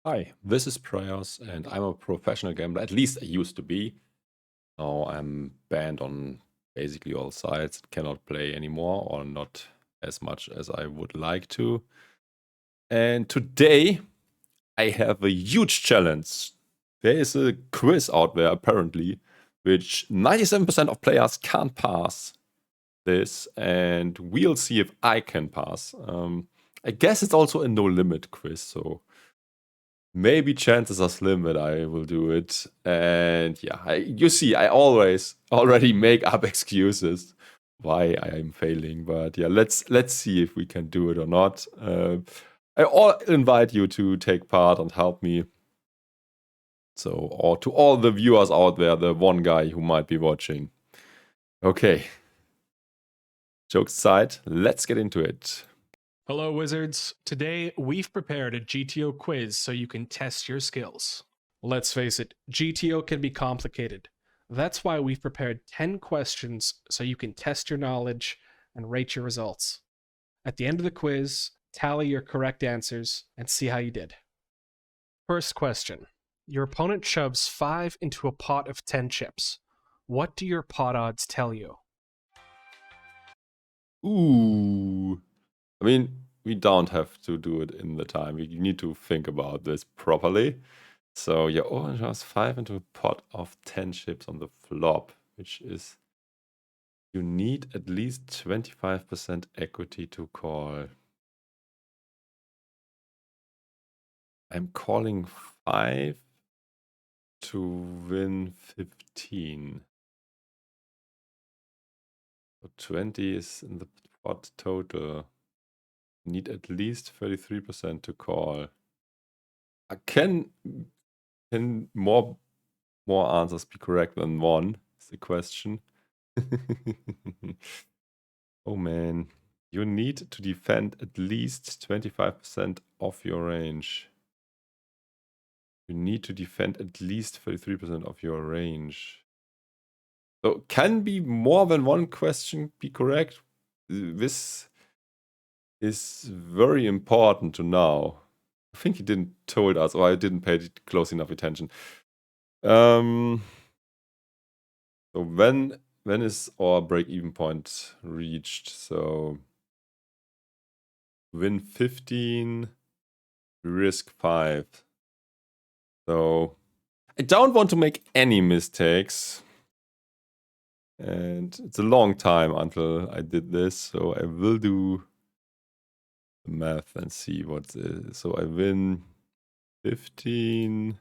Hi, this is praios, and I'm a professional gambler. At least I used to be. Now I'm banned on basically all sites. Cannot play anymore, or not as much as I would like to. And today I have a huge challenge. There is a quiz out there, apparently, which 97% of players can't pass this, and we'll see if I can pass. I guess it's also a no-limit quiz, so maybe chances are slim that I will do it. And yeah, you see, I always already make up excuses why I am failing. But yeah, let's see if we can do it or not. I invite you to take part and help me. So, or to all the viewers out there, the one guy who might be watching. Okay. Jokes aside, let's get into it. Hello, wizards. Today, we've prepared a GTO quiz so you can test your skills. Let's face it, GTO can be complicated. That's why we've prepared 10 questions so you can test your knowledge and rate your results. At the end of the quiz, tally your correct answers and see how you did. First question. Your opponent shoves 5 into a pot of 10 chips. What do your pot odds tell you? Ooh. I mean, we don't have to do it in the time. We need to think about this properly. So your orange has 5 into a pot of 10 chips on the flop, which is you need at least 25% equity to call. I'm calling 5 to win 15. So 20 is in the pot total. Need at least 33% to call. Can more answers be correct than one? Is the question. Oh man, you need to defend at least 25% of your range. You need to defend at least 33% of your range. So can be more than one question be correct? This is very important to know. I think he didn't told us, or I didn't pay close enough attention. So when is our break-even point reached? So win 15, risk 5. So I don't want to make any mistakes. And it's a long time until I did this, so I will do the math and see what is. So I win 15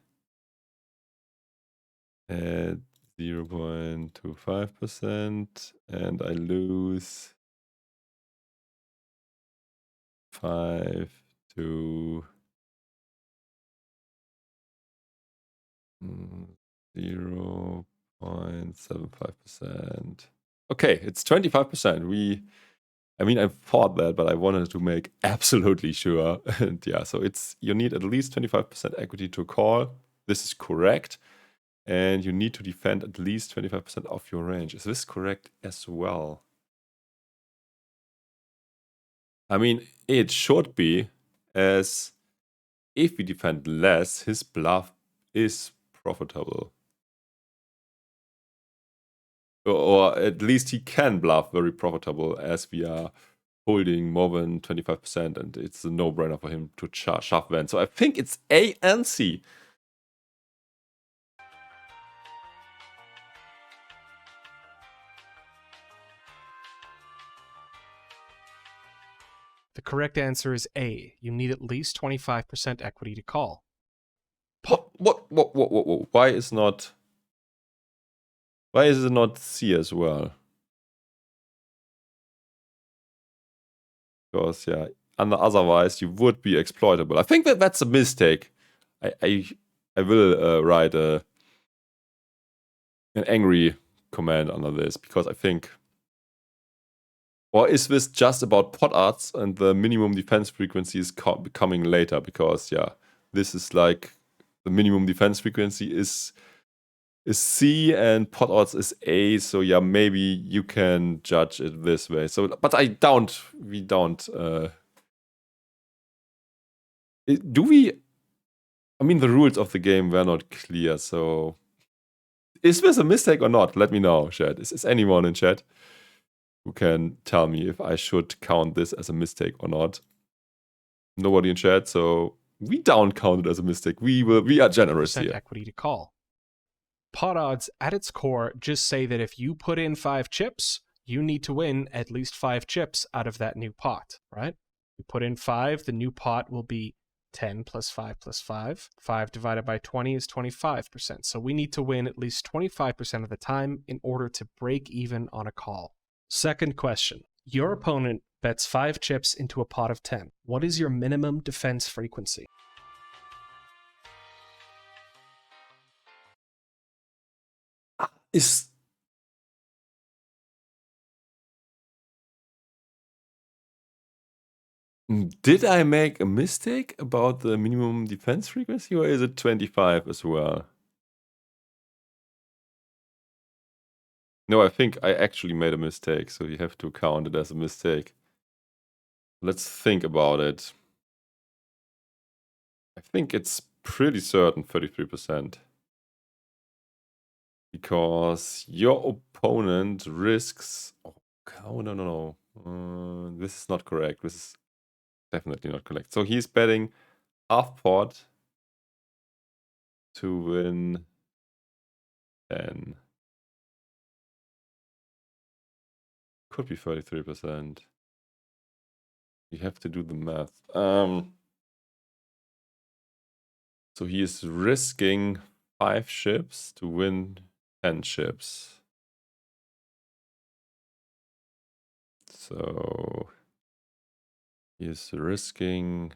at 0.25%, and I lose 5 to 0.75%. Okay, it's 25%. I mean, I thought that, but I wanted to make absolutely sure. And yeah, so you need at least 25% equity to call. This is correct. And you need to defend at least 25% of your range. Is this correct as well? I mean, it should be, as if we defend less, his bluff is profitable. Or at least he can bluff very profitable, as we are holding more than 25%, and it's a no-brainer for him to shove then. So I think it's A and C. The correct answer is A. You need at least 25% equity to call. What? Why is it not C as well? Because yeah, otherwise you would be exploitable. I think that's a mistake. I will write an angry comment under this, because I think, or is this just about pot odds and the minimum defense frequency is coming later? Because yeah, this is like the minimum defense frequency is C and pot odds is A. So yeah, maybe you can judge it this way. So, but we don't. Do we I mean, the rules of the game were not clear, so... Is this a mistake or not? Let me know, chat. Is anyone in chat who can tell me if I should count this as a mistake or not? Nobody in chat, so we don't count it as a mistake. We are generous here. Equity to call. Pot odds at its core just say that if you put in 5 chips, you need to win at least 5 chips out of that new pot, right? You put in 5, the new pot will be 10 plus 5 plus 5. 5 divided by 20 is 25%. So we need to win at least 25% of the time in order to break even on a call. Second question. Your opponent bets 5 chips into a pot of 10. What is your minimum defense frequency? Did I make a mistake about the minimum defense frequency, or is it 25 as well? No, I think I actually made a mistake, so you have to count it as a mistake. Let's think about it. I think it's pretty certain 33%. Because your opponent risks... Oh, no. This is not correct. This is definitely not correct. So he's betting half pot to win 10. Could be 33%. You have to do the math. So he is risking 5 chips to win 10 chips. So he is risking...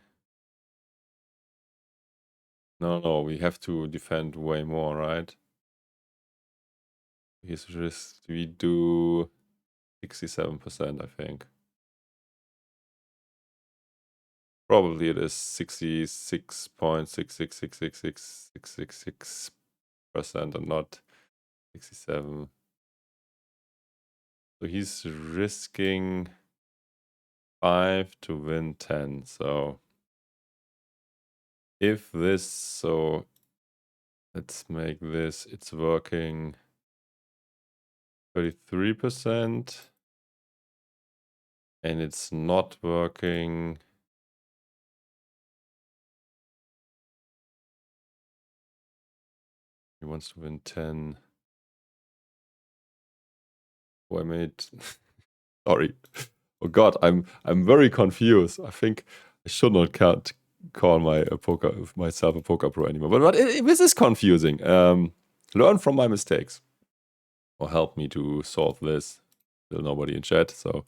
No, we have to defend way more, right? His risk, we do 67%, I think. Probably it is 66.6666666% and not 67. So he's risking 5 to win 10. So if this, so let's make this, it's working 33%, and it's not working. He wants to win 10. Oh, I made... Sorry. Oh God, I'm very confused. I think I should not call myself a poker pro anymore. But this is confusing. Learn from my mistakes, or help me to solve this. Still nobody in chat, so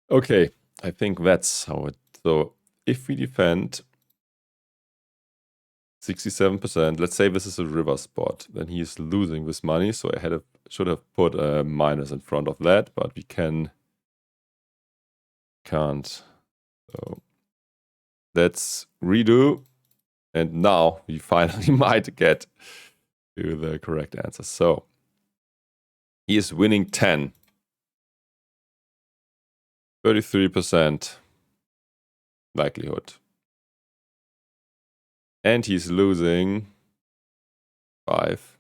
okay. I think that's how it. So if we defend 67%, let's say this is a river spot, then he's losing this money. So I should have put a minus in front of that, but we can't. So let's redo, and now we finally might get to the correct answer. So he is winning 10. 33% likelihood. And he's losing 5.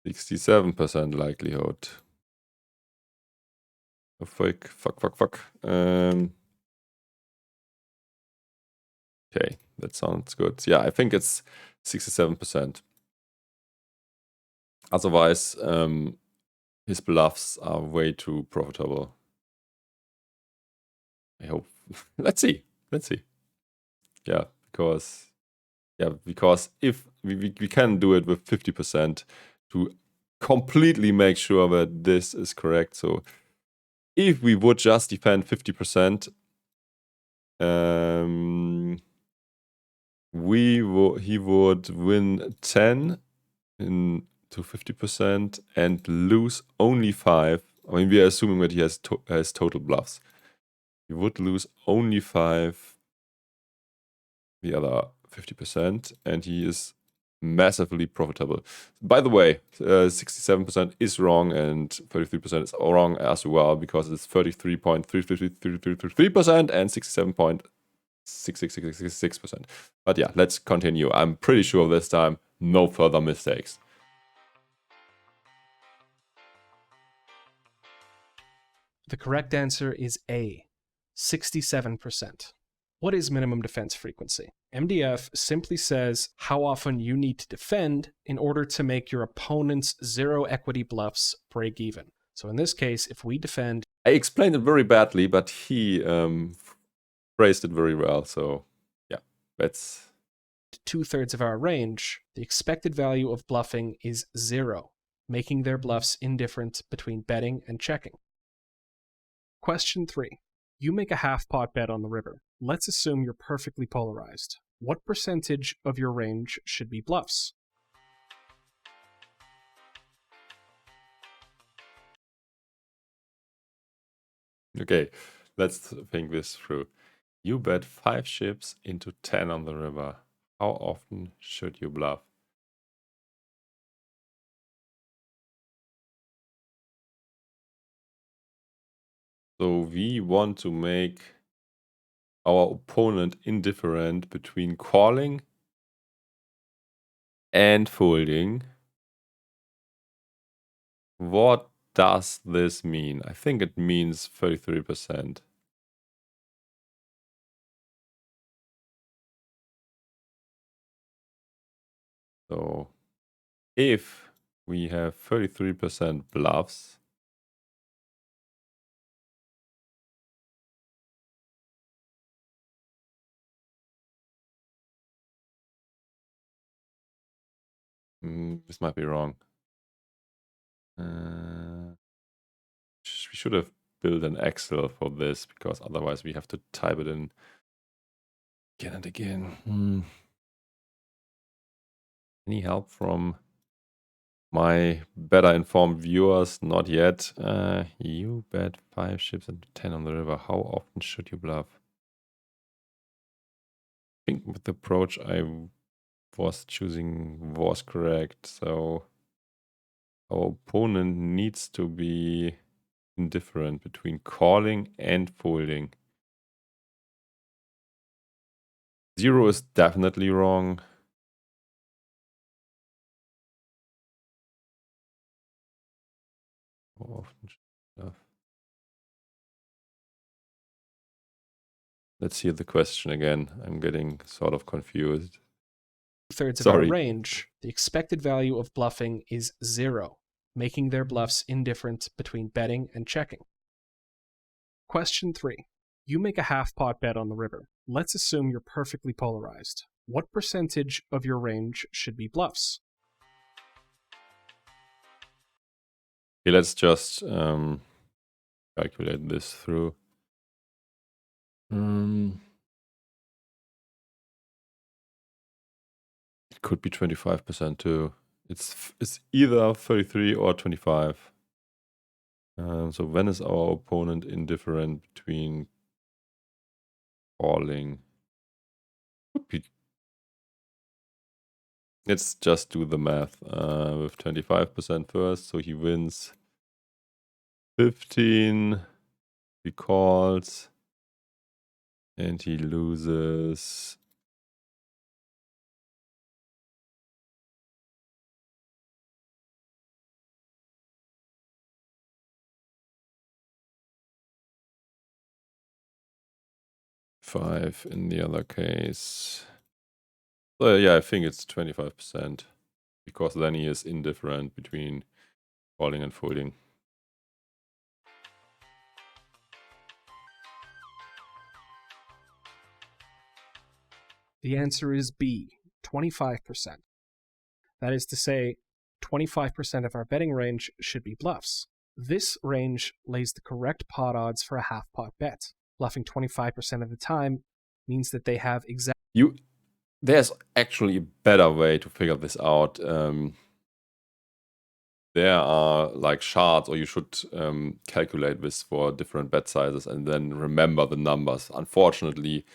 67% likelihood. Oh, fuck. Okay, that sounds good. Yeah, I think it's 67%. Otherwise, his bluffs are way too profitable. I hope. Let's see. Yeah, because if we can do it with 50% to completely make sure that this is correct. So if we would just defend 50%, he would win 10 to 50% and lose only 5. I mean, we are assuming that he has total bluffs. He would lose only 5, the other 50%, and he is massively profitable. By the way, 67% is wrong and 33% is wrong as well, because it's 33.33% and 67.33%. 6.666%. But yeah, let's continue. I'm pretty sure this time no further mistakes. The correct answer is A, 67%. What is minimum defense frequency? MDF simply says how often you need to defend in order to make your opponent's zero equity bluffs break even. So in this case, if we defend... I explained it very badly, but he phrased it very well. So yeah, that's... 2/3 of our range, the expected value of bluffing is 0, making their bluffs indifferent between betting and checking. Question 3. You make a half-pot bet on the river. Let's assume you're perfectly polarized. What percentage of your range should be bluffs? Okay, let's think this through. You bet 5 ships into 10 on the river. How often should you bluff? So we want to make our opponent indifferent between calling and folding. What does this mean? I think it means 33%. So if we have 33% bluffs, this might be wrong. We should have built an Excel for this, because otherwise we have to type it in again and again. Any help from my better informed viewers? Not yet. You bet 5 ships into 10 on the river. How often should you bluff? I think with the approach I was choosing was correct. So our opponent needs to be indifferent between calling and folding. 0 is definitely wrong. How often should you bluff? Let's hear the question again. I'm getting sort of confused. 2/3 of our range, the expected value of bluffing is 0, making their bluffs indifferent between betting and checking. Question 3. You make a half-pot bet on the river. Let's assume you're perfectly polarized. What percentage of your range should be bluffs? Okay, let's just calculate this through. It could be 25% too. It's either 33 or 25. So when is our opponent indifferent between calling? Could be. Let's just do the math with 25% first. So he wins 15. He calls. And he loses 5 in the other case. So yeah, I think it's 25%, because then he is indifferent between calling and folding. The answer is B, 25%. That is to say, 25% of our betting range should be bluffs. This range lays the correct pot odds for a half-pot bet. Bluffing 25% of the time means that they have There's actually a better way to figure this out. There are like charts, or you should calculate this for different bet sizes and then remember the numbers. Unfortunately,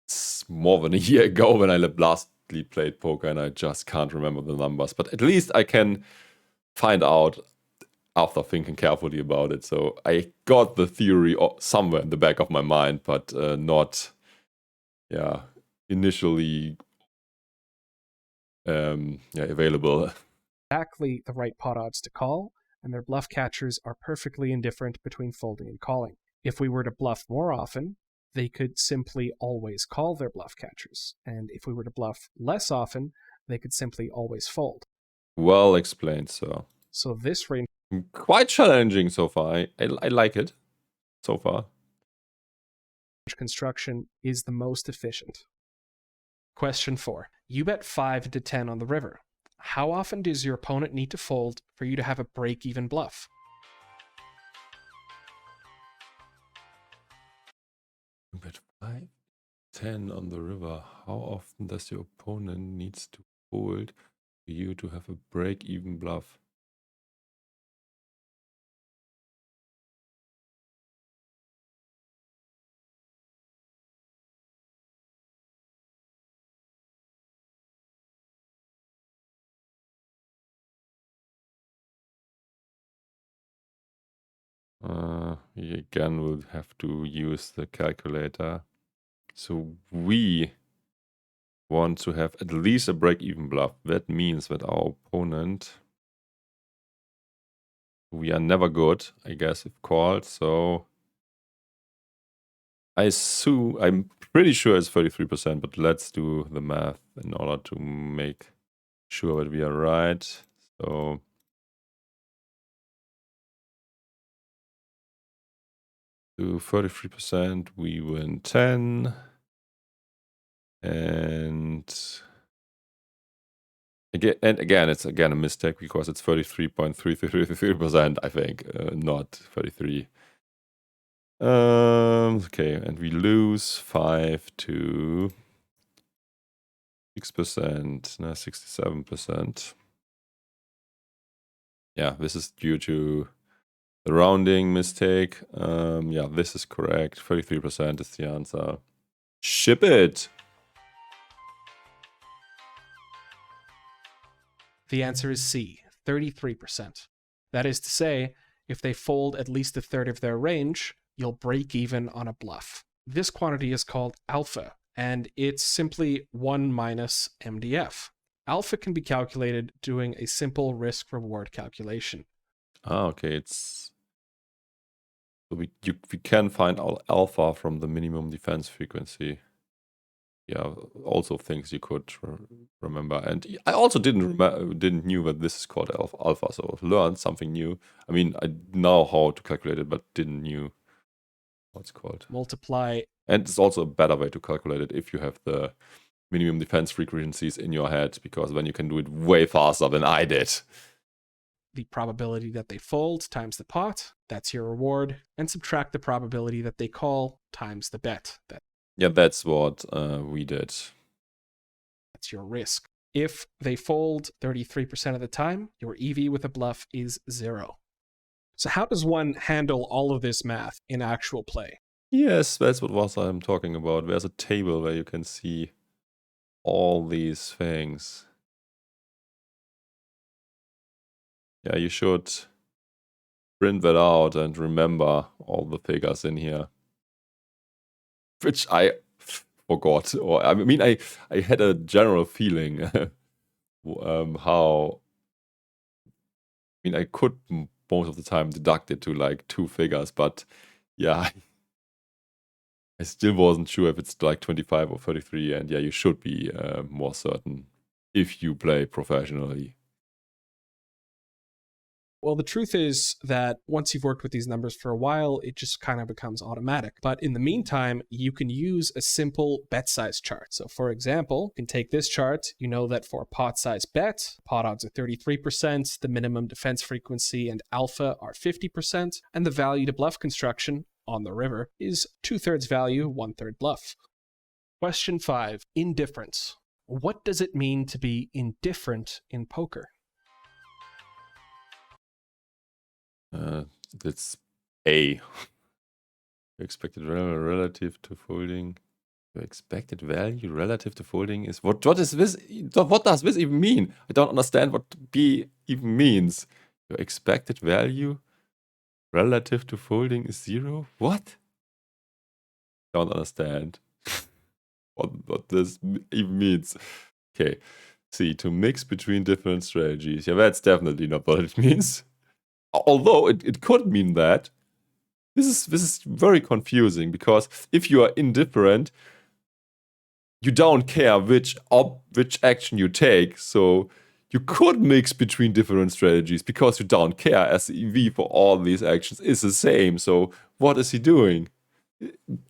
it's more than a year ago when I lastly played poker, and I just can't remember the numbers. But at least I can find out after thinking carefully about it. So I got the theory somewhere in the back of my mind, but not yeah, initially available. Exactly the right pot odds to call, and their bluff catchers are perfectly indifferent between folding and calling. If we were to bluff more often, they could simply always call their bluff catchers, and if we were to bluff less often, they could simply always fold. Well explained, sir. So this range Quite challenging so far. I like it so far. construction is the most efficient. Question 4. You bet 5 to 10 on the river. How often does your opponent need to fold for you to have a break-even bluff? You bet 5, 10 on the river. How often does your opponent needs to fold for you to have a break-even bluff? We again will have to use the calculator. So we want to have at least a break-even bluff. That means that our opponent, we are never good, I guess, if called. So I'm pretty sure it's 33%, but let's do the math in order to make sure that we are right. So to 33%, we win 10. And again, it's again a mistake because it's 33.33%, I think, not 33. Okay, and we lose 5 to 6%, no, 67%. Yeah, this is due to the rounding mistake. Yeah, this is correct. 33% is the answer. Ship it! The answer is C, 33%. That is to say, if they fold at least a third of their range, you'll break even on a bluff. This quantity is called alpha, and it's simply 1 minus MDF. Alpha can be calculated doing a simple risk-reward calculation. Okay, it's... So we can find our alpha from the minimum defense frequency. Yeah, also things you could remember. And I also didn't knew that this is called alpha, so I've learned something new. I mean, I know how to calculate it, but didn't knew what it's called. Multiply. And it's also a better way to calculate it if you have the minimum defense frequencies in your head, because then you can do it way faster than I did. The probability that they fold times the pot, that's your reward, and subtract the probability that they call times the bet. Yeah, that's what we did. That's your risk. If they fold 33% of the time, your EV with a bluff is 0. So how does one handle all of this math in actual play? Yes, that's what I'm talking about. There's a table where you can see all these things. Yeah, you should print that out and remember all the figures in here. Which I forgot. Or I mean, I had a general feeling how... I mean, I could most of the time deduct it to like 2 figures, but yeah, I still wasn't sure if it's like 25 or 33, and yeah, you should be more certain if you play professionally. Well, the truth is that once you've worked with these numbers for a while, it just kind of becomes automatic. But in the meantime, you can use a simple bet size chart. So for example, you can take this chart. You know that for a pot size bet, pot odds are 33%, the minimum defense frequency and alpha are 50%, and the value to bluff construction on the river is 2/3 value, 1/3 bluff. Question 5, indifference. What does it mean to be indifferent in poker? That's A. Expected value relative to folding. Your expected value relative to folding is what is this? What does this even mean? I don't understand what B even means. Your expected value relative to folding is 0? What? Don't understand. what this even means. Okay, see, to mix between different strategies. Yeah, that's definitely not what it means. Although it could mean that. This is very confusing, because if you are indifferent, you don't care which action you take, so you could mix between different strategies because you don't care, as the EV for all these actions is the same. So what is he doing?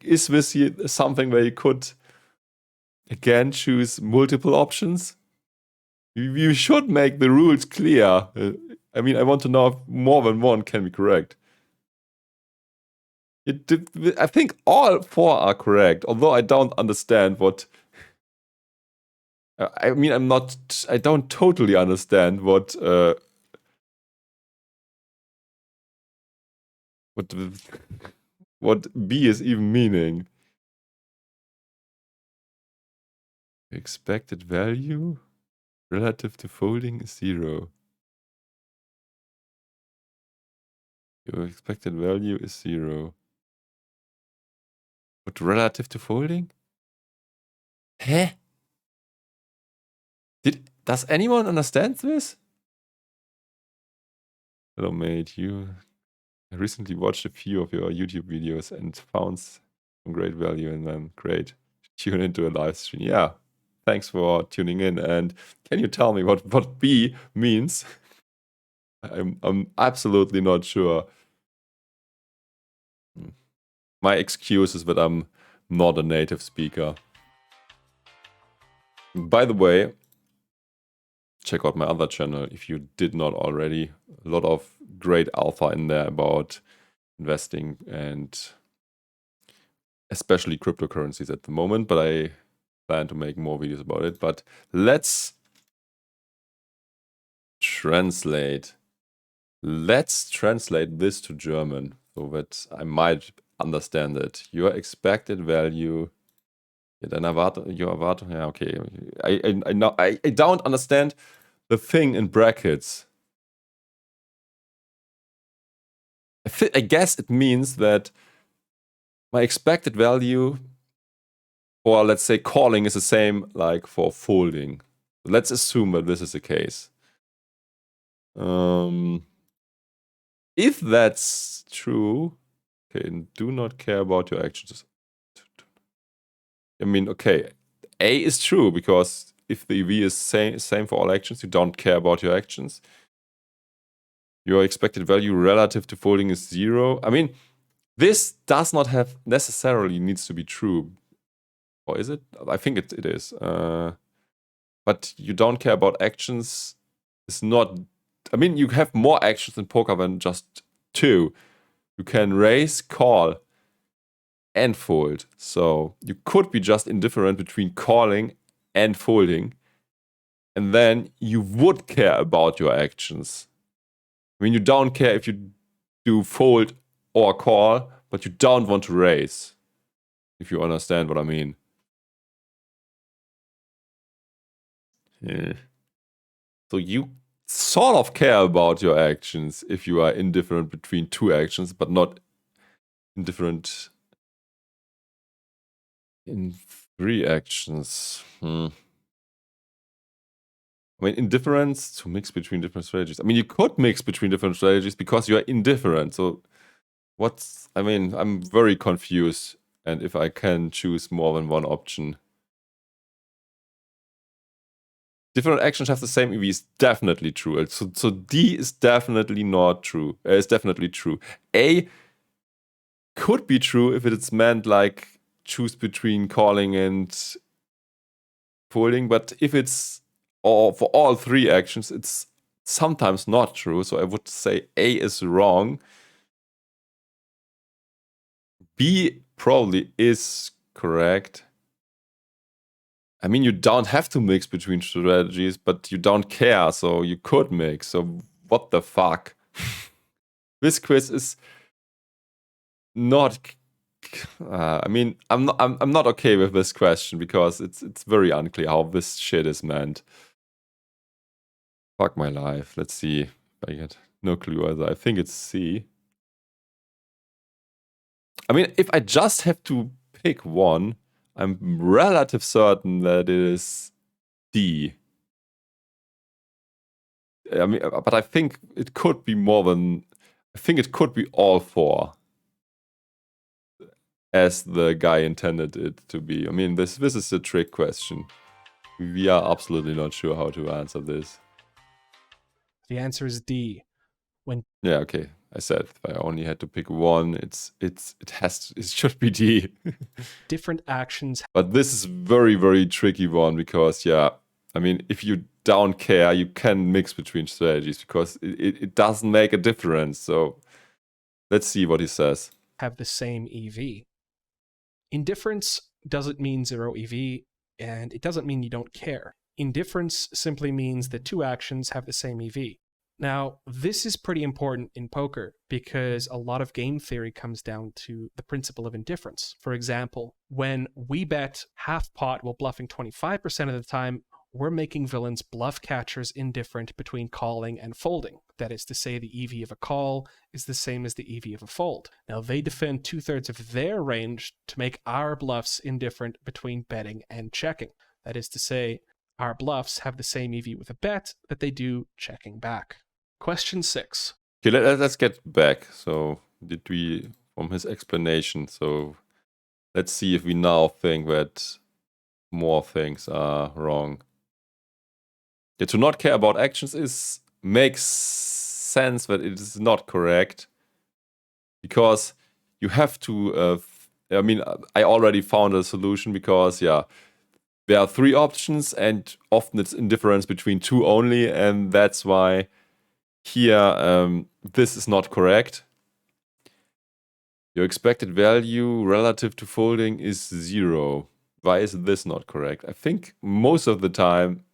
Is this something where you could again choose multiple options? You should make the rules clear. I mean, I want to know if more than one can be correct. I think all 4 are correct, although I don't understand what... I mean, I don't totally understand what B is even meaning. Expected value relative to folding is 0. Your expected value is 0. But relative to folding? Hä? Does anyone understand this? Hello, mate. I recently watched a few of your YouTube videos and found some great value in them. Great. Tune into a live stream. Yeah. Thanks for tuning in. And can you tell me what B means? I'm absolutely not sure. My excuse is that I'm not a native speaker. By the way, check out my other channel if you did not already. A lot of great alpha in there about investing and especially cryptocurrencies at the moment, but I plan to make more videos about it. But let's translate. Let's translate this to German so that I might understand it. Your expected value. Your Erwartung. Yeah, okay. I don't understand the thing in brackets. I guess it means that my expected value for, let's say, calling is the same like for folding. Let's assume that this is the case. If that's true, okay, and do not care about your actions. I mean, okay, A is true, because if the EV is same for all actions, you don't care about your actions. Your expected value relative to folding is 0. I mean, this does not have necessarily needs to be true. Or is it? I think it is. But you don't care about actions. It's not... I mean, you have more actions in poker than just 2. You can raise, call, and fold. So you could be just indifferent between calling and folding. And then you would care about your actions. I mean, you don't care if you do fold or call, but you don't want to raise. If you understand what I mean. Yeah. So you sort of care about your actions if you are indifferent between 2 actions, but not indifferent in 3 actions. I mean, indifference to mix between different strategies. I mean, you could mix between different strategies because you are indifferent. So I mean, I'm very confused. And if I can choose more than one option. Different actions have the same EV is definitely true. So D is definitely not true. It's definitely true. A could be true if it's meant like choose between calling and folding, but if it's for all 3 actions, it's sometimes not true. So I would say A is wrong. B probably is correct. I mean, you don't have to mix between strategies, but you don't care, so you could mix. So what the fuck? This quiz is not... I mean, I'm not okay with this question because it's very unclear how this shit is meant. Fuck my life. Let's see if I get no clue either. I think it's C. I mean, if I just have to pick one, I'm relative certain that it is D. I mean, but I think it could be more than... I think it could be all 4. As the guy intended it to be. I mean, this is a trick question. We are absolutely not sure how to answer this. The answer is D. Yeah, okay. I said if I only had to pick one, it should be D. Different actions. But this is very, very tricky one because, yeah, I mean, if you don't care, you can mix between strategies because it doesn't make a difference. So let's see what he says. Have the same EV. Indifference doesn't mean 0 EV, and it doesn't mean you don't care. Indifference simply means that 2 actions have the same EV. Now, this is pretty important in poker because a lot of game theory comes down to the principle of indifference. For example, when we bet half pot while bluffing 25% of the time, we're making villains bluff catchers indifferent between calling and folding. That is to say, the EV of a call is the same as the EV of a fold. Now, they defend 2/3 of their range to make our bluffs indifferent between betting and checking. That is to say, our bluffs have the same EV with a bet that they do checking back. Question 6. Okay, let's get back. So, from his explanation, so let's see if we now think that more things are wrong. Yeah, to not care about actions makes sense that it is not correct. Because you have to, I mean, I already found a solution because, yeah, there are 3 options and often it's indifference between 2 only, and that's why here, this is not correct. Your expected value relative to folding is 0. Why is this not correct? I think most of the time...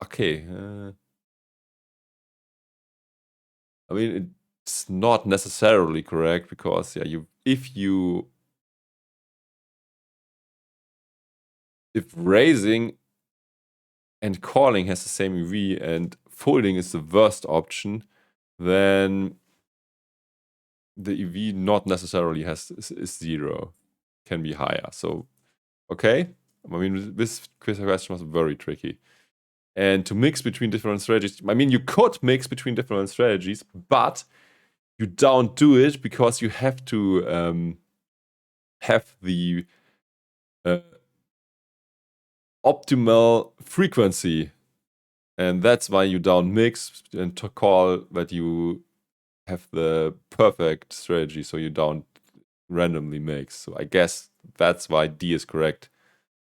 Okay. I mean, it's not necessarily correct because, yeah, if raising and calling has the same EV and folding is the worst option, then the EV not necessarily is 0. Can be higher. So, okay. I mean, this question was very tricky. And to mix between different strategies, I mean, you could mix between different strategies, but you don't do it because you have to have the optimal frequency. And that's why you don't mix and to call that you have the perfect strategy, so you don't randomly mix. So I guess that's why D is correct.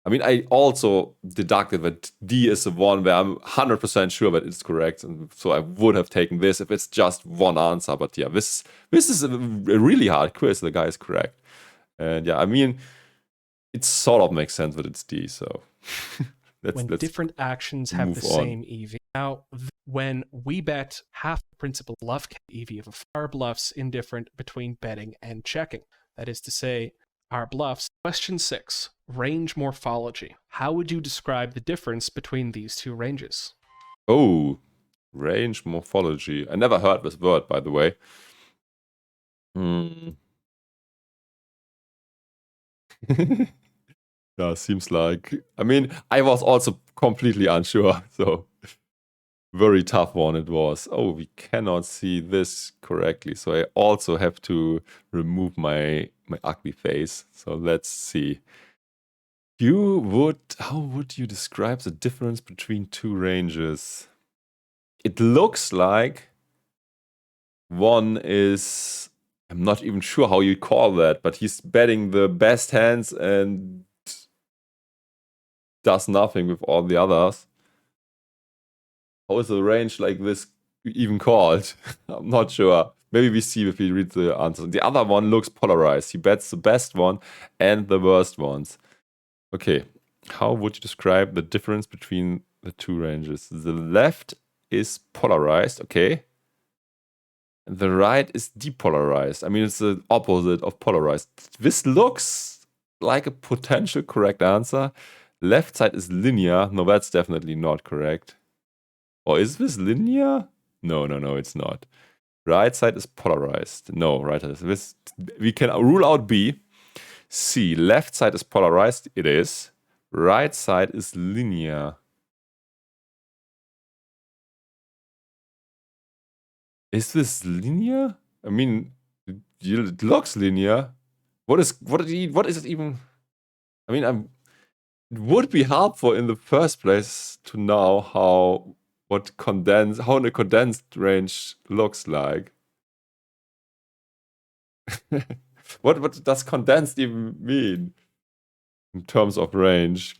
I mean, I also deducted that D is the one where I'm 100% sure that it's correct, and so I would have taken this if it's just one answer. But yeah, this is a really hard quiz. The guy is correct, and yeah, I mean, it sort of makes sense that it's D. So when different actions have the same EV. Now, when we bet half the principal bluff EV of our bluffs indifferent between betting and checking. That is to say, our bluffs. Question 6. Range morphology. How would you describe the difference between these 2 ranges? Oh, range morphology. I never heard this word, by the way. Yeah, seems like... I mean, I was also completely unsure, so... Very tough one it was. Oh, we cannot see this correctly, so I also have to remove my ugly face. So let's see. How would you describe the difference between 2 ranges? It looks like one is... I'm not even sure how you call that, but he's betting the best hands and does nothing with all the others. How is a range like this even called? I'm not sure. Maybe we see if we read the answer. The other one looks polarized. He bets the best one and the worst ones. Okay, how would you describe the difference between the 2 ranges? The left is polarized, okay. And the right is depolarized. I mean, it's the opposite of polarized. This looks like a potential correct answer. Left side is linear. No, that's definitely not correct. Or is this linear? No, it's not. Right side is polarized. No, right side is this. We can rule out B. C, left side is polarized. It is. Right side is linear. Is this linear? I mean, it looks linear. What is it even? I mean, it would be helpful in the first place to know how a condensed range looks like. What does condensed even mean in terms of range?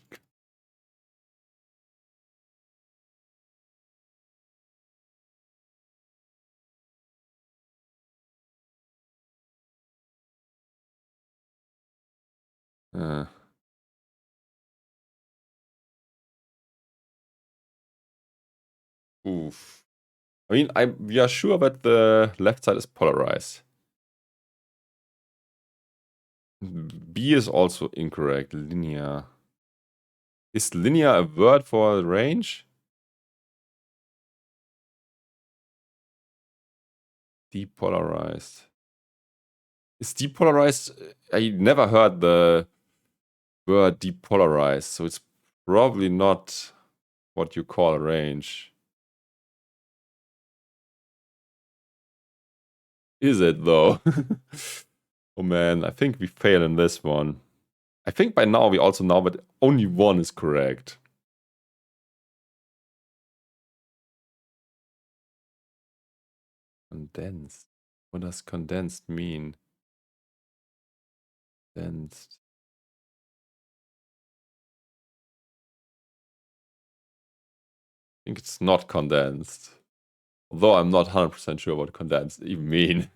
Oof. I mean, we are sure that the left side is polarized. B is also incorrect. Linear. Is linear a word for range? Depolarized. Is depolarized? I never heard the word depolarized, so it's probably not what you call a range. Is it though? Oh man, I think we fail in this one. I think by now we also know that only one is correct. Condensed. What does condensed mean? Condensed. I think it's not condensed. Although I'm not 100% sure what condensed even mean.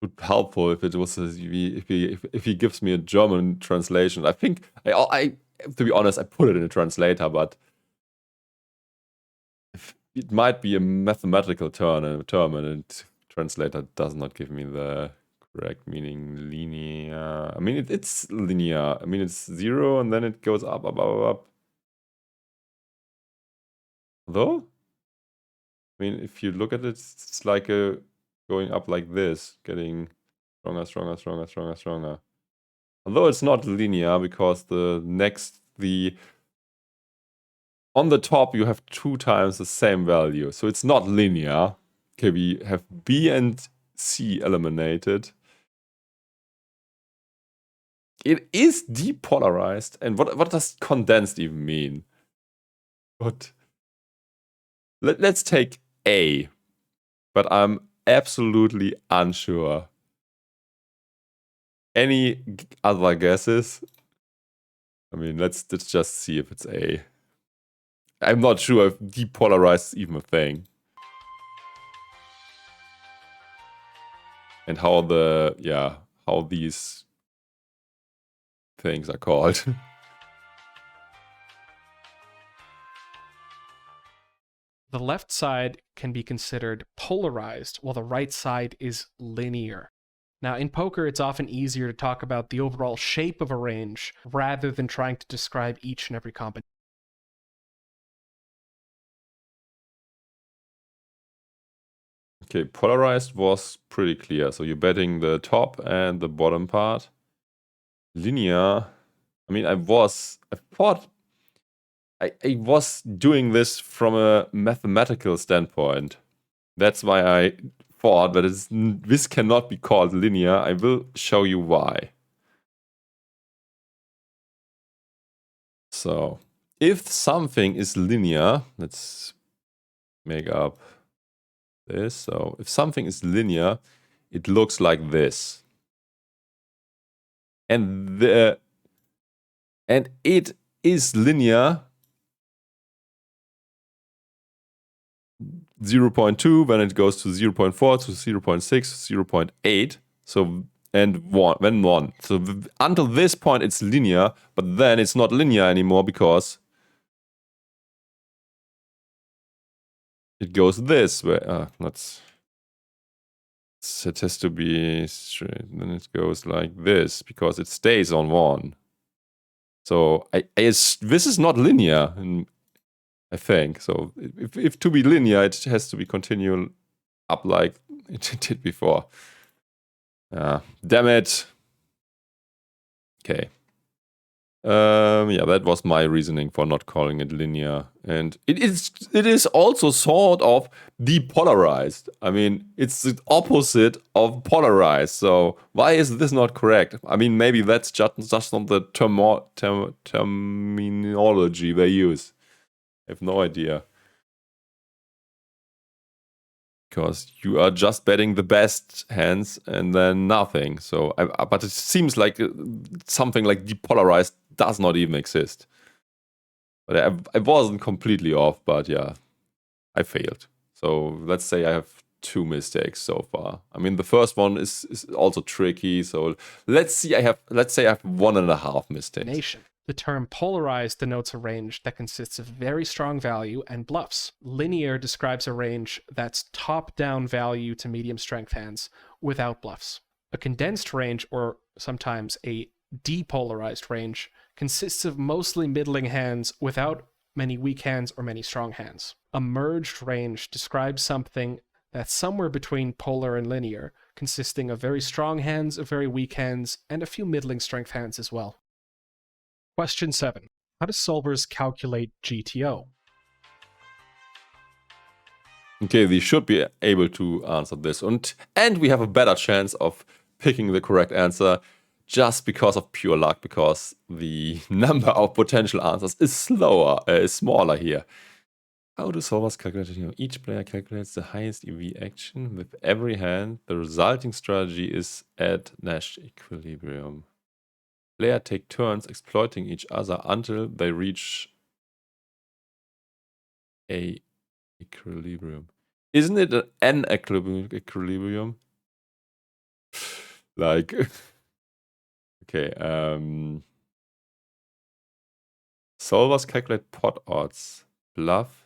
It would be helpful if it was if he gives me a German translation. I think I to be honest, I put it in a translator, but it might be a mathematical term and translator does not give me the correct meaning. Linear. I mean, it's linear. I mean, it's 0 and then it goes up. Though, I mean, if you look at it, it's like going up like this, getting stronger. Although it's not linear because on the top you have 2 times the same value, so it's not linear. Okay, we have B and C eliminated. It is depolarized. And what does condensed even mean? What? Let's take A, but I'm absolutely unsure. Any other guesses? I mean, let's just see if it's A. I'm not sure if depolarized is even a thing. And how these things are called. The left side can be considered polarized, while the right side is linear. Now, in poker, it's often easier to talk about the overall shape of a range rather than trying to describe each and every combination. Okay, polarized was pretty clear. So you're betting the top and the bottom part. Linear. I mean, I thought I was doing this from a mathematical standpoint. That's why I thought that this cannot be called linear. I will show you why. So, if something is linear, let's make up this. So, if something is linear, it looks like this. And it is linear 0.2, then it goes to 0.4 to 0.6, 0.8. So then 1. So until this point it's linear, but then it's not linear anymore because it goes this way. It has to be straight. Then it goes like this because it stays on 1. So this is not linear, I think. So if to be linear, it has to be continual up like it did before. Damn it. Okay. Yeah, that was my reasoning for not calling it linear. And it is also sort of depolarized. I mean, it's the opposite of polarized. So why is this not correct? I mean, maybe that's just not the terminology they use. I have no idea. Because you are just betting the best hands and then nothing. So, but it seems like something like depolarized does not even exist. But I wasn't completely off, but yeah, I failed. So let's say I have 2 mistakes so far. I mean, the first one is also tricky. So let's say I have 1.5 mistakes. Nation. The term polarized denotes a range that consists of very strong value and bluffs. Linear describes a range that's top-down value to medium strength hands without bluffs. A condensed range, or sometimes a depolarized range, consists of mostly middling hands without many weak hands or many strong hands. A merged range describes something that's somewhere between polar and linear, consisting of very strong hands, very weak hands, and a few middling strength hands as well. Question 7. How do solvers calculate GTO? Okay, we should be able to answer this. And we have a better chance of picking the correct answer just because of pure luck, because the number of potential answers is smaller here. How do solvers calculate it? Each player calculates the highest EV action with every hand. The resulting strategy is at Nash equilibrium. Players take turns exploiting each other until they reach a equilibrium. Isn't it an equilibrium? Like, okay, solvers calculate pot odds, bluff,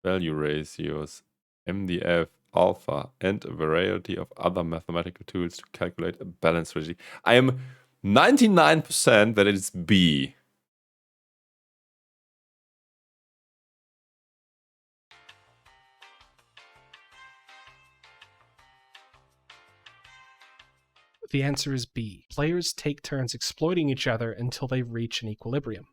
value ratios, MDF, alpha, and a variety of other mathematical tools to calculate a balance strategy. I am 99% that it's B. The answer is B. Players take turns exploiting each other until they reach an equilibrium.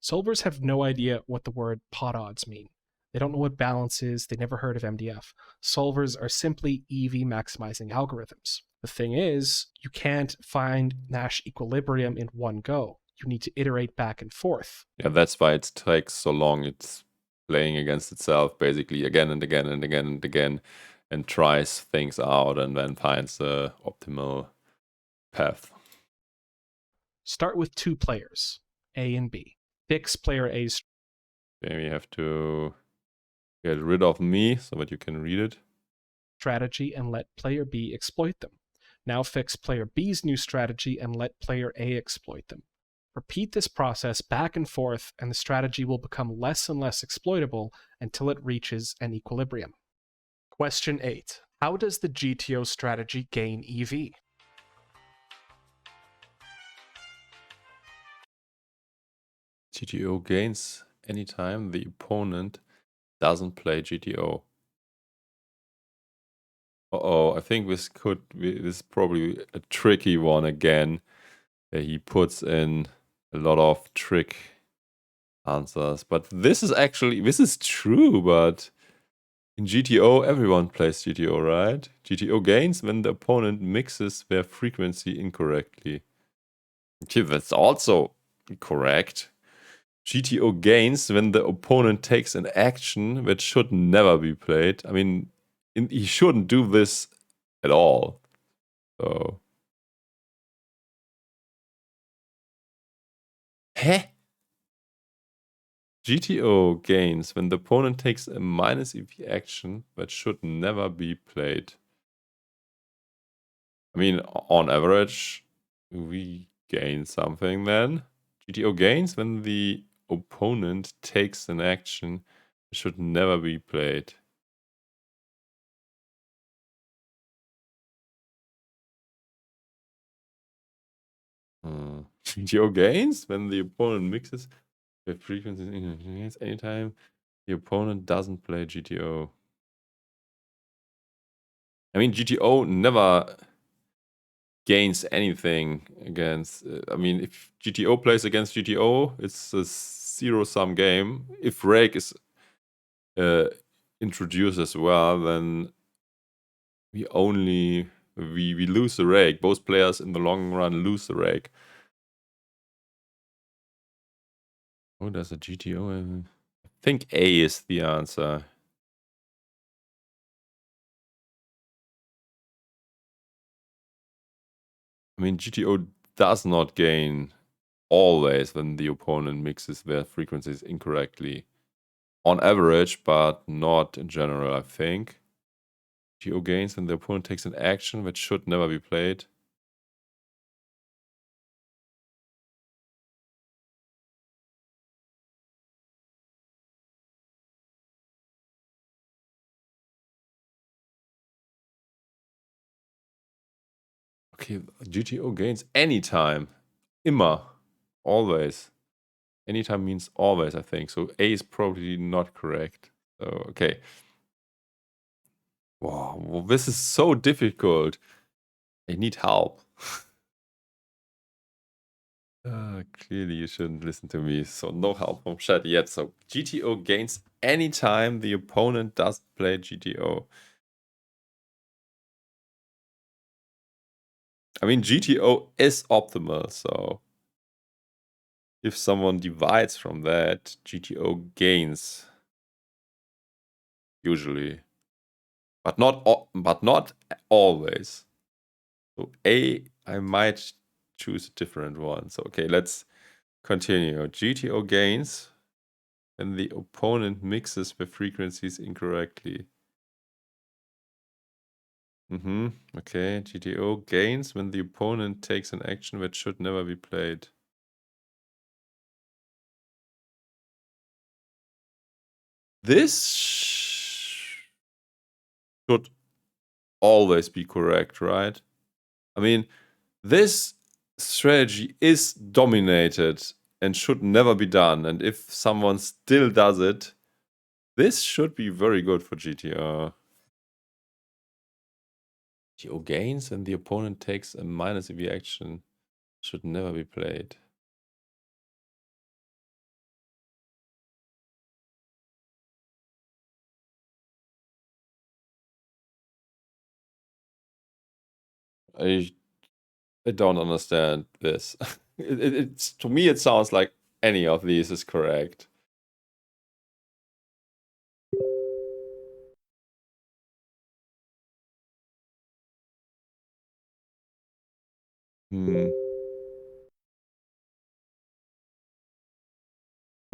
Solvers have no idea what the word pot odds mean. They don't know what balance is, they never heard of MDF. Solvers are simply EV maximizing algorithms. The thing is, you can't find Nash equilibrium in one go. You need to iterate back and forth. Yeah, that's why it takes so long. It's playing against itself basically again and again and again and again, and tries things out and then finds the optimal path. Start with 2 players, A and B. Fix player A's. Okay, we have to get rid of me so that you can read it. Strategy and let player B exploit them. Now fix player B's new strategy and let player A exploit them. Repeat this process back and forth, and the strategy will become less and less exploitable until it reaches an equilibrium. Question 8. How does the GTO strategy gain EV? GTO gains anytime the opponent doesn't play GTO. I think this is probably a tricky one again. He puts in a lot of trick answers, but this is true, but in GTO, everyone plays GTO, right? GTO gains when the opponent mixes their frequency incorrectly. Okay, that's also correct. GTO gains when the opponent takes an action that should never be played. I mean, he shouldn't do this at all. So. Hä? GTO gains when the opponent takes a minus EV action that should never be played. I mean, on average, we gain something then. GTO gains when the opponent takes an action that should never be played. GTO gains when the opponent mixes the frequencies anytime the opponent doesn't play GTO. I mean, GTO never gains anything against. I mean, if GTO plays against GTO, it's a zero-sum game. If rake is introduced as well, then we lose the rake. Both players in the long run lose the rake. Oh, there's a GTO. I think A is the answer. I mean, GTO does not gain always when the opponent mixes their frequencies incorrectly. On average, but not in general, I think. GTO gains when the opponent takes an action that should never be played. Okay, GTO gains anytime. Immer. Always. Anytime means always, I think. So A is probably not correct. So, okay. Wow, well, this is so difficult. I need help. Clearly you shouldn't listen to me, so no help from chat yet. So GTO gains anytime the opponent doesn't play GTO. I mean, GTO is optimal, so if someone divides from that, GTO gains. Usually. But not always. So A, I might choose a different one. So okay, let's continue. GTO gains when the opponent mixes the frequencies incorrectly. Okay, GTO gains when the opponent takes an action that should never be played. This should always be correct, right? I mean, this strategy is dominated and should never be done. And if someone still does it, this should be very good for GTO. GTO gains and the opponent takes a minus EV action. Should never be played. I don't understand this. It's to me, it sounds like any of these is correct.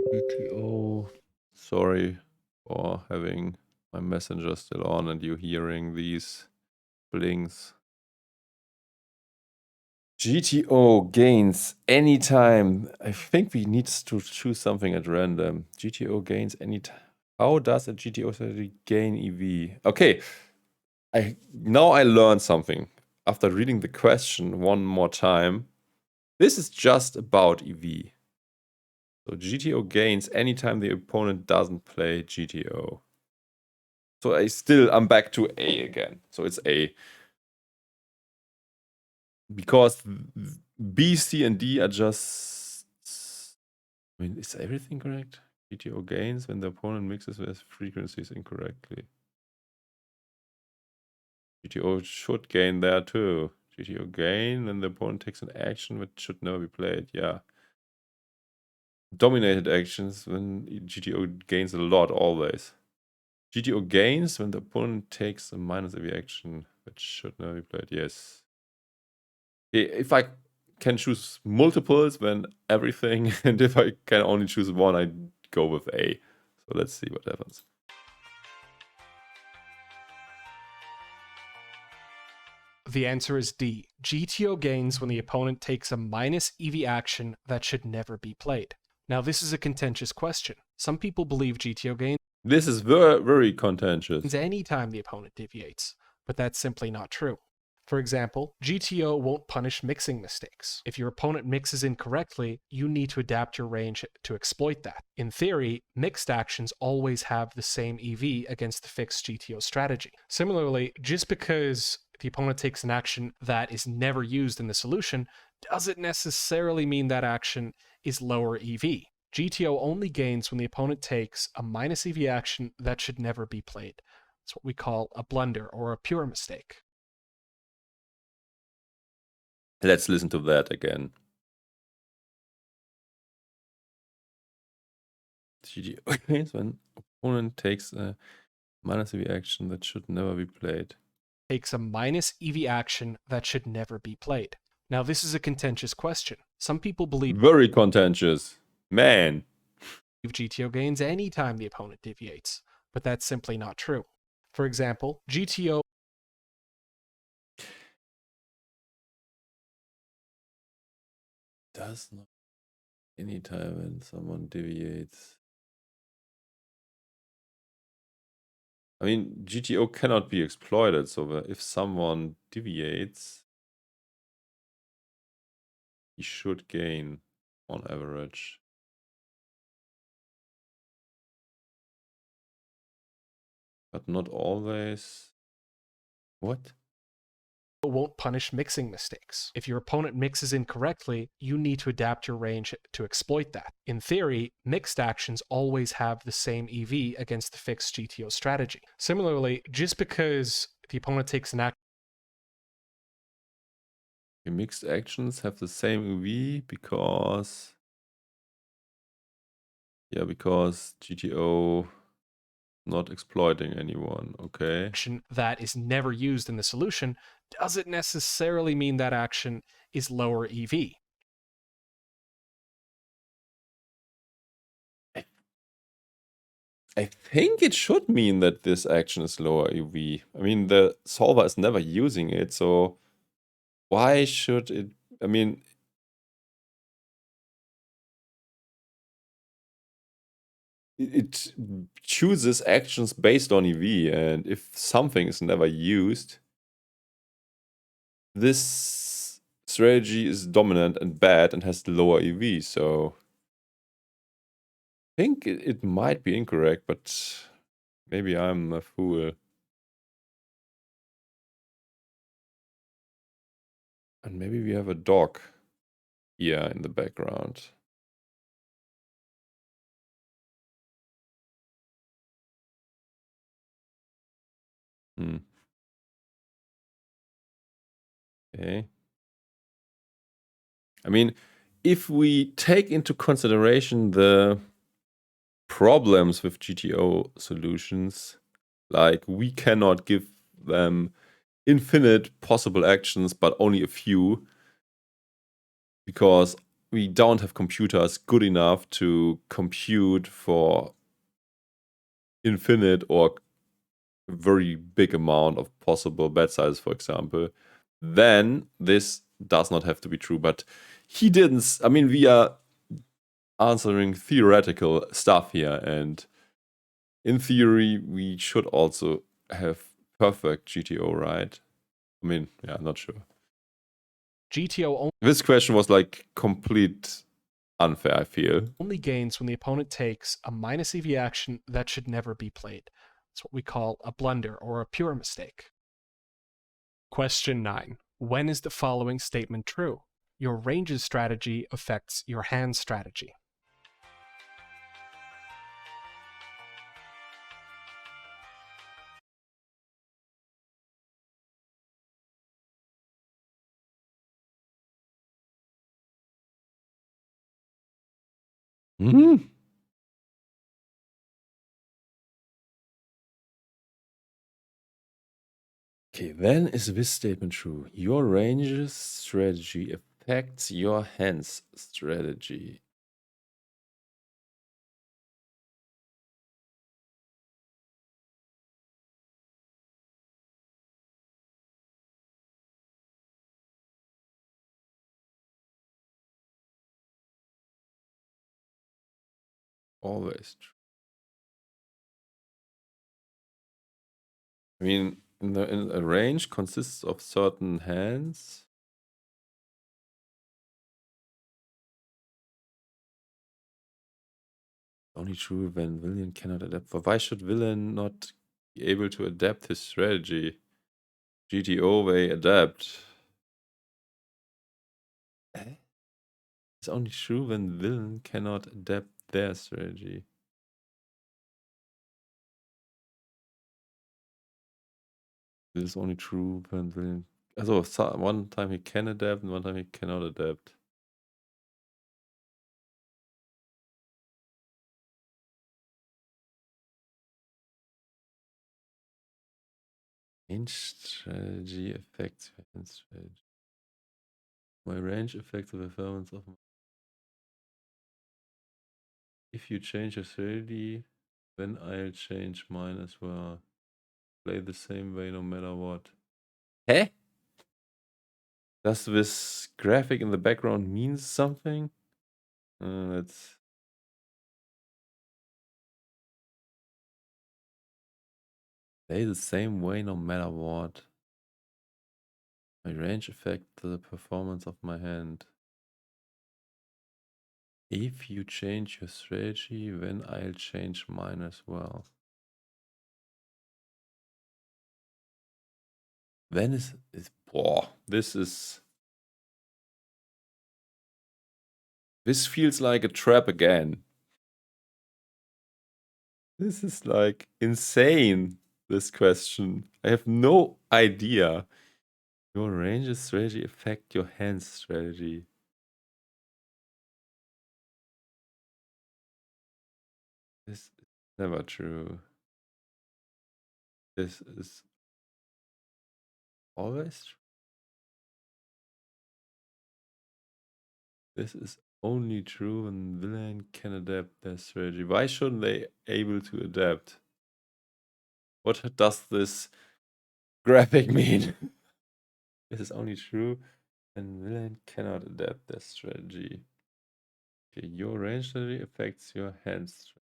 GTO. Sorry for having my messenger still on and you hearing these blinks. GTO gains anytime. I think we need to choose something at random. GTO gains anytime. How does a GTO strategy gain EV? Okay, now I learned something. After reading the question one more time, this is just about EV. So GTO gains anytime the opponent doesn't play GTO. So I'm back to A again. So it's A. Because B, C, and D are just... I mean, is everything correct? GTO gains when the opponent mixes with frequencies incorrectly. GTO should gain there too. GTO gain when the opponent takes an action that should never be played. Yeah. Dominated actions when GTO gains a lot always. GTO gains when the opponent takes a minus EV action that should never be played. Yes. If I can choose multiples, then everything. And if I can only choose one, I go with A. So let's see what happens. The answer is D. GTO gains when the opponent takes a minus EV action that should never be played. Now, this is a contentious question. Some people believe GTO gains. This is very, very contentious. Anytime the opponent deviates, but that's simply not true. For example, GTO won't punish mixing mistakes. If your opponent mixes incorrectly, you need to adapt your range to exploit that. In theory, mixed actions always have the same EV against the fixed GTO strategy. Similarly, just because the opponent takes an action that is never used in the solution, doesn't necessarily mean that action is lower EV. GTO only gains when the opponent takes a minus EV action that should never be played. It's what we call a blunder or a pure mistake. Let's listen to that again. GTO gains when opponent takes a minus EV action that should never be played. Takes a minus EV action that should never be played. Now, this is a contentious question. Some people believe Very contentious. Man. GTO gains anytime the opponent deviates, but that's simply not true. For example, GTO does not anytime when someone deviates. I mean, GTO cannot be exploited, so if someone deviates, he should gain on average. But not always. What? won't punish mixing mistakes. If your opponent mixes incorrectly, you need to adapt your range to exploit that. In theory, mixed actions always have the same EV against the fixed GTO strategy. Similarly, just because the opponent takes an action, Mixed actions have the same EV because... Yeah, because GTO not exploiting anyone, okay. action that is never used in the solution doesn't necessarily mean that action is lower EV. I think it should mean that this action is lower EV. I mean, the solver is never using it, so why should it... I mean... It chooses actions based on EV, and if something is never used, this strategy is dominant and bad and has lower EV, so I think it might be incorrect, but maybe I'm a fool. And maybe we have a dog here in the background. Okay. I mean, if we take into consideration the problems with GTO solutions, like we cannot give them infinite possible actions, but only a few, because we don't have computers good enough to compute for infinite or very big amount of possible bet sizes, for example, then this does not have to be true. But he didn't. I mean, we are answering theoretical stuff here, and in theory, we should also have perfect GTO, right? I mean, yeah, I'm not sure. GTO This question was like complete unfair, I feel. only gains when the opponent takes a minus EV action that should never be played. It's what we call a blunder or a pure mistake. Question 9. When is the following statement true? Your ranges strategy affects your hand strategy. Okay, then is this statement true? Your ranges strategy affects your hands strategy. Always true. I mean, in a range consists of certain hands. Only true when villain cannot adapt. Why should villain not be able to adapt his strategy? GTO way adapt. It's only true when villain cannot adapt their strategy. This is only true when villain. Also, one time he can adapt and one time he cannot adapt. Range strategy affects your strategy. My range affects the performance of my... If you change your strategy, then I'll change mine as well. Play the same way no matter what. Hä? Does this graphic in the background mean something? Let's... Play the same way no matter what. My range affects the performance of my hand. If you change your strategy, then I'll change mine as well. Then is this feels like a trap again. This is like insane, this question. I have no idea. Your range strategy affect your hand strategy. This is never true. This is always true. This is only true when villain can adapt their strategy. Why shouldn't they able to adapt? What does this graphic mean? This is only true when villain cannot adapt their strategy. Okay, your range strategy affects your hand strategy.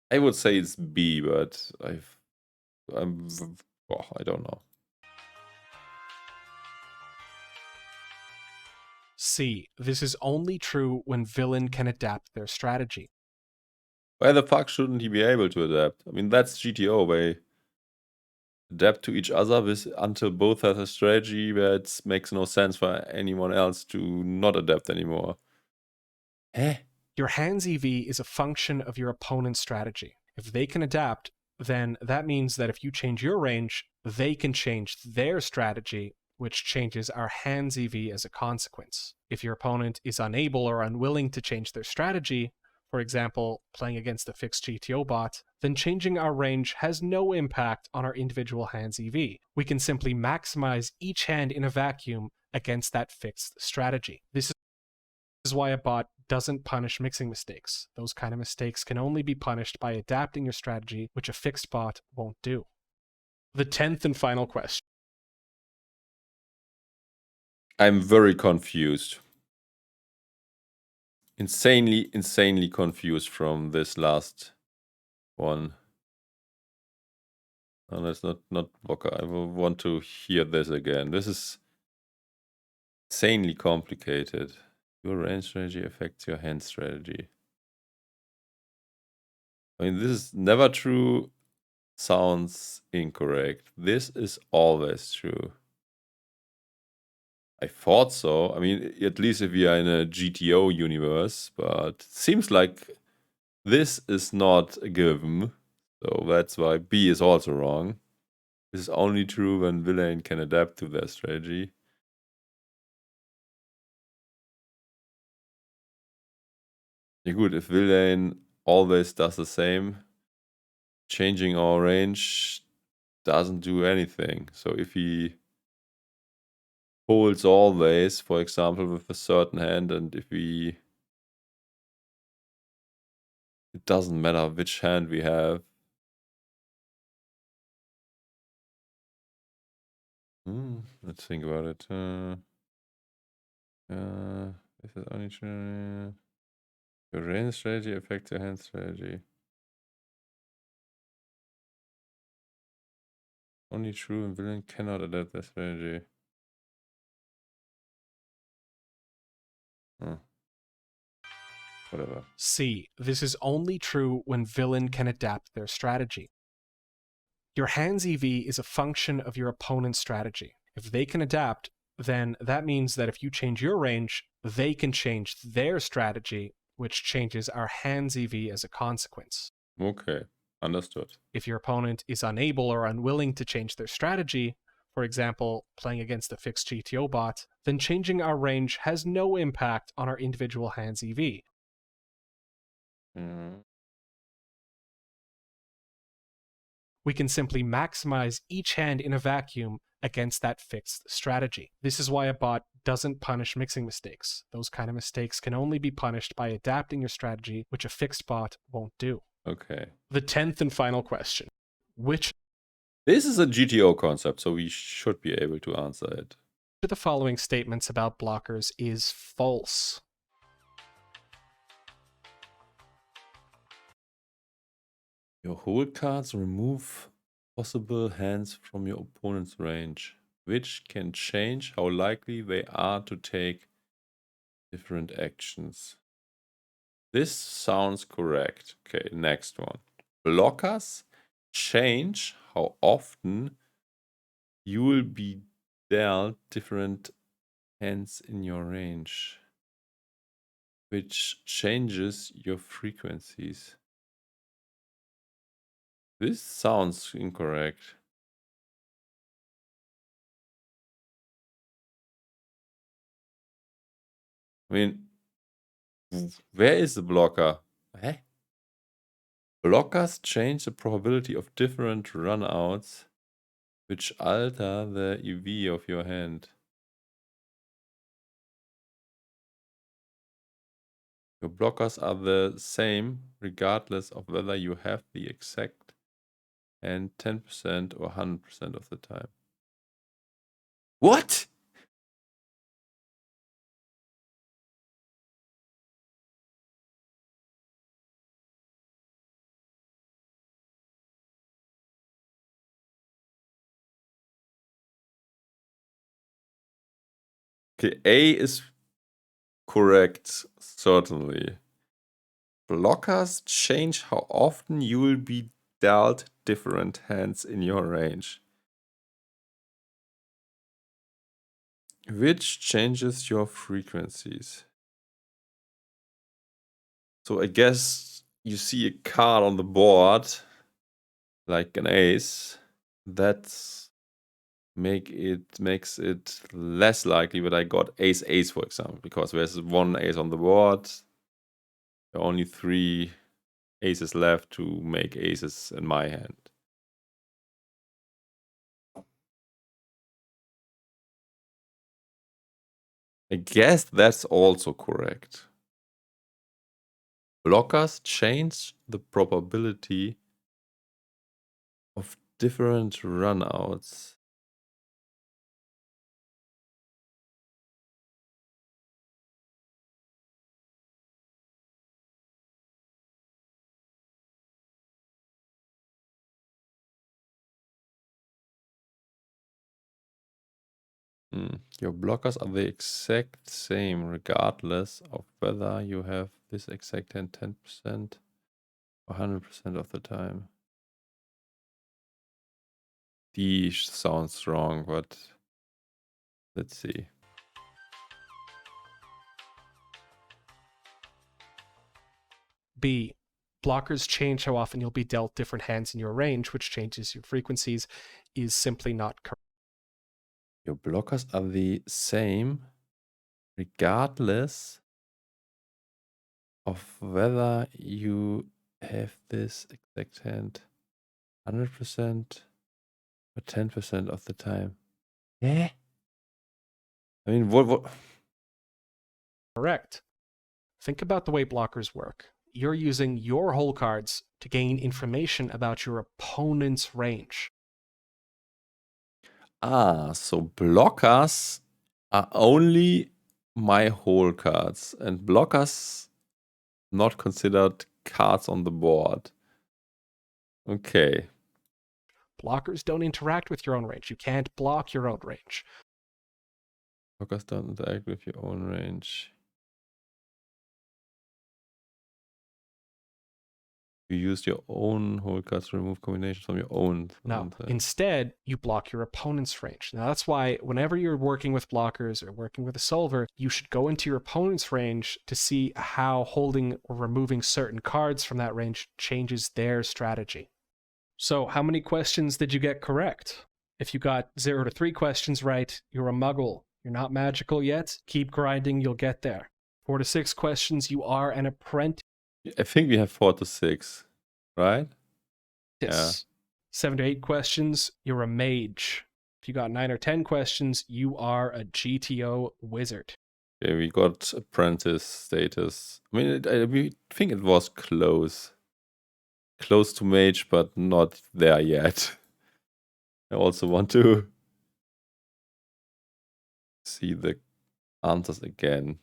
I would say it's B, but I don't know. C. This is only true when villain can adapt their strategy. Why the fuck shouldn't he be able to adapt? I mean, that's GTO way. Adapt to each other until both have a strategy where it makes no sense for anyone else to not adapt anymore. Eh? Your hand's EV is a function of your opponent's strategy. If they can adapt, then that means that if you change your range, they can change their strategy, which changes our hand's EV as a consequence. If your opponent is unable or unwilling to change their strategy, for example, playing against a fixed GTO bot, then changing our range has no impact on our individual hand's EV. We can simply maximize each hand in a vacuum against that fixed strategy. This is why a bot doesn't punish mixing mistakes. Those kind of mistakes can only be punished by adapting your strategy, which a fixed bot won't do. The 10th and final question. I'm very confused. Insanely confused from this last one. No, that's not Boca. I will want to hear this again. This is insanely complicated. Your range strategy affects your hand strategy. I mean, this is never true. Sounds incorrect. This is always true. I thought so. I mean, at least if we are in a GTO universe, but it seems like this is not a given. So that's why B is also wrong. This is only true when villain can adapt to their strategy. Yeah, good, if villain always does the same, changing our range doesn't do anything. So if he holds always, for example, with a certain hand, and if we... It doesn't matter which hand we have. Let's think about it. This is only true. Your range strategy affects your hand strategy. Only true and villain cannot adapt their strategy. whatever. C. This is only true when villain can adapt their strategy. Your hand's EV is a function of your opponent's strategy. If they can adapt, then that means that if you change your range, they can change their strategy, which changes our hand's EV as a consequence. Okay, understood. If your opponent is unable or unwilling to change their strategy, for example, playing against a fixed GTO bot, then changing our range has no impact on our individual hand's EV. We can simply maximize each hand in a vacuum against that fixed strategy. This is why a bot doesn't punish mixing mistakes. Those kind of mistakes can only be punished by adapting your strategy, which a fixed bot won't do. Okay. The 10th and final question. Which This is a GTO concept, so we should be able to answer it. of the following statements about blockers is false? Your hold cards remove possible hands from your opponent's range, which can change how likely they are to take different actions. This sounds correct. Okay, next one. Blockers change how often you will be dealt different hands in your range, which changes your frequencies. This sounds incorrect. I mean, where is the blocker? Eh? Blockers change the probability of different runouts, which alter the EV of your hand. Your blockers are the same regardless of whether you have the exact hand 10% or 100% of the time. What? Okay, A is correct, certainly. Blockers change how often you will be dealt different hands in your range, which changes your frequencies. So I guess you see a card on the board, like an ace, that makes it less likely that I got ace, for example, because there's one ace on the board. There are only 3 aces left to make aces in my hand. I guess that's also correct. Blockers change the probability of different runouts. Your blockers are the exact same regardless of whether you have this exact hand 10% or 100% of the time. D sounds wrong, but let's see. B. Blockers change how often you'll be dealt different hands in your range, which changes your frequencies, is simply not correct. Your blockers are the same regardless of whether you have this exact hand 100% or 10% of the time. Yeah. I mean, what? Correct. Think about the way blockers work. You're using your hole cards to gain information about your opponent's range. So blockers are only my hole cards, and blockers not considered cards on the board. Okay. Blockers don't interact with your own range. You can't block your own range. Blockers don't interact with your own range. You use your own whole cards to remove combinations from your own. No, instead, you block your opponent's range. Now, that's why whenever you're working with blockers or working with a solver, you should go into your opponent's range to see how holding or removing certain cards from that range changes their strategy. So, how many questions did you get correct? If you got 0 to 3 questions right, you're a muggle. You're not magical yet. Keep grinding, you'll get there. 4 to 6 questions, you are an apprentice. I think we have 4 to 6, right? Yeah. 7 to 8 questions, you're a mage. If you got 9 or 10 questions, you are a GTO wizard. Okay, we got apprentice status. I mean, we think it was close. Close to mage, but not there yet. I also want to see the answers again.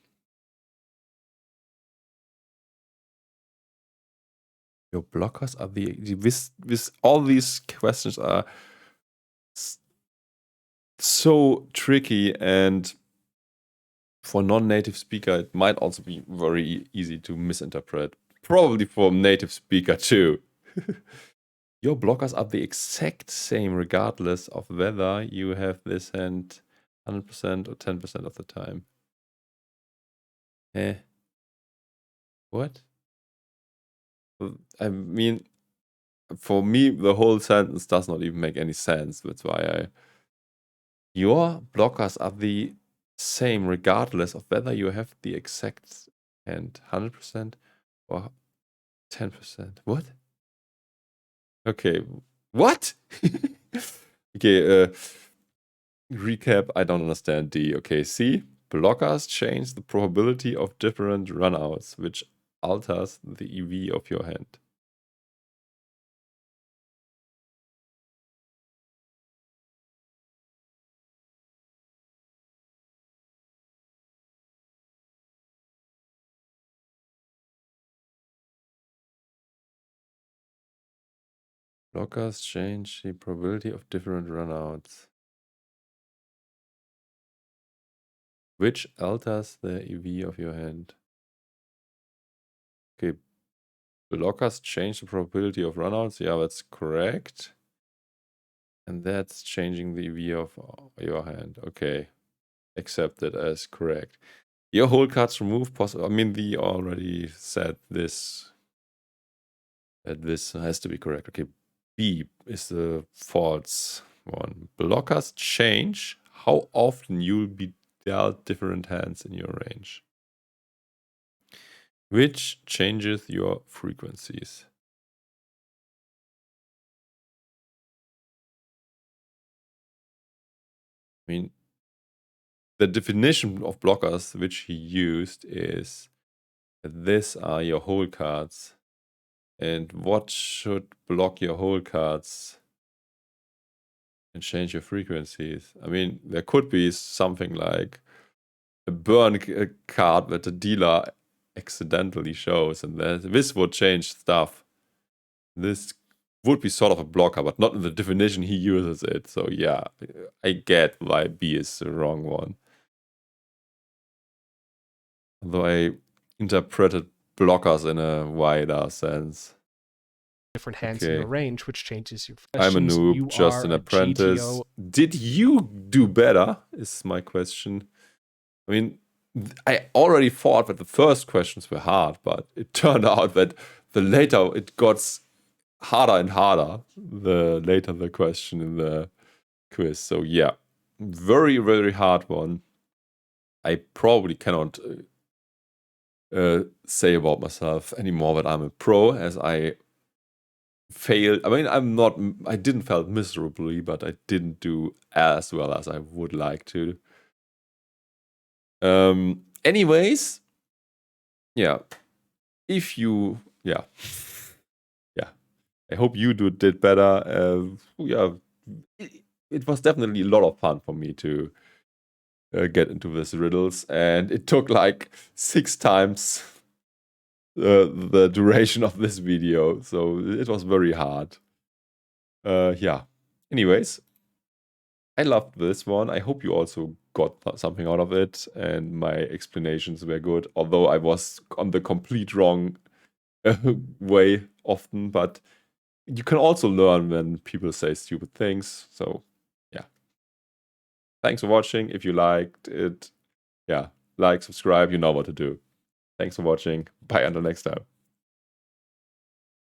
Your blockers are this all these questions are so tricky, and for non-native speaker it might also be very easy to misinterpret. Probably for native speaker too. Your blockers are the exact same regardless of whether you have this hand 100% or 10% of the time. What? I mean, for me, the whole sentence does not even make any sense. That's why your blockers are the same regardless of whether you have the exact hand 100% or 10%. What? Okay. What? Okay, recap. I don't understand D. Okay, C. Blockers change the probability of different runouts, which alters the EV of your hand. Blockers change the probability of different runouts, which alters the EV of your hand. Okay, blockers change the probability of runouts. Yeah, that's correct. And that's changing the EV of your hand. Okay, accepted as correct. Your whole cards remove possible. I mean, we already said this. That this has to be correct. Okay, B is the false one. Blockers change how often you'll be dealt different hands in your range, which changes your frequencies. I mean, the definition of blockers which he used is that these are your whole cards. And what should block your whole cards and change your frequencies? I mean, there could be something like a burn card that the dealer accidentally shows, and this would change stuff. This would be sort of a blocker, but not in the definition he uses it. So yeah, I get why B is the wrong one. Although I interpreted blockers in a wider sense. Different hands in your range, which changes your I'm a noob, just an apprentice. GTO. Did you do better, is my question. I mean, I already thought that the first questions were hard, but it turned out that the later it got harder and harder, the later the question in the quiz. So yeah, very, very hard one. I probably cannot say about myself anymore that I'm a pro, as I failed. I mean, I didn't fail miserably, but I didn't do as well as I would like to. Anyways, yeah, if you, yeah, I hope you did better. Yeah, it was definitely a lot of fun for me to get into this riddles, and it took like 6 times the duration of this video, so it was very hard. Yeah. Anyways, I loved this one. I hope you also got something out of it, and my explanations were good, although I was on the complete wrong way often, but you can also learn when people say stupid things. So yeah. Thanks for watching. If you liked it, yeah, like, subscribe, you know what to do. Thanks for watching. Bye until next time.